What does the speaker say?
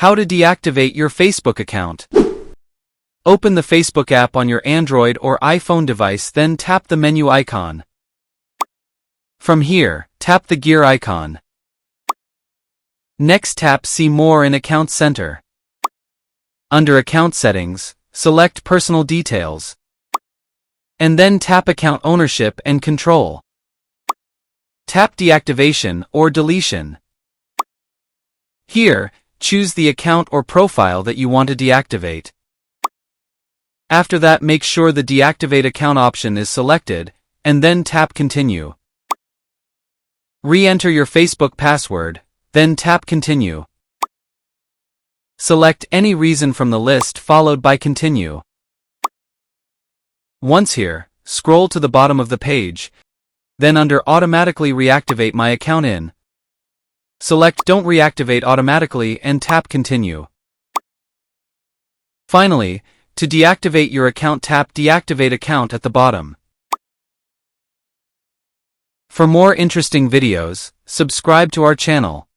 How to deactivate your Facebook account. Open the Facebook app on your Android or iPhone device, then tap the menu icon. From here, tap the gear icon. Next, tap See More in Account Center. Under Account Settings, select Personal Details. And then tap Account Ownership and Control. Tap Deactivation or Deletion. Here, choose the account or profile that you want to deactivate. After that, make sure the Deactivate Account option is selected, and then tap Continue. Re-enter your Facebook password, then tap Continue. Select any reason from the list followed by Continue. Once here, scroll to the bottom of the page, then under Automatically Reactivate My Account in, select Don't Reactivate Automatically and tap Continue. Finally, to deactivate your account, tap Deactivate Account at the bottom. For more interesting videos, subscribe to our channel.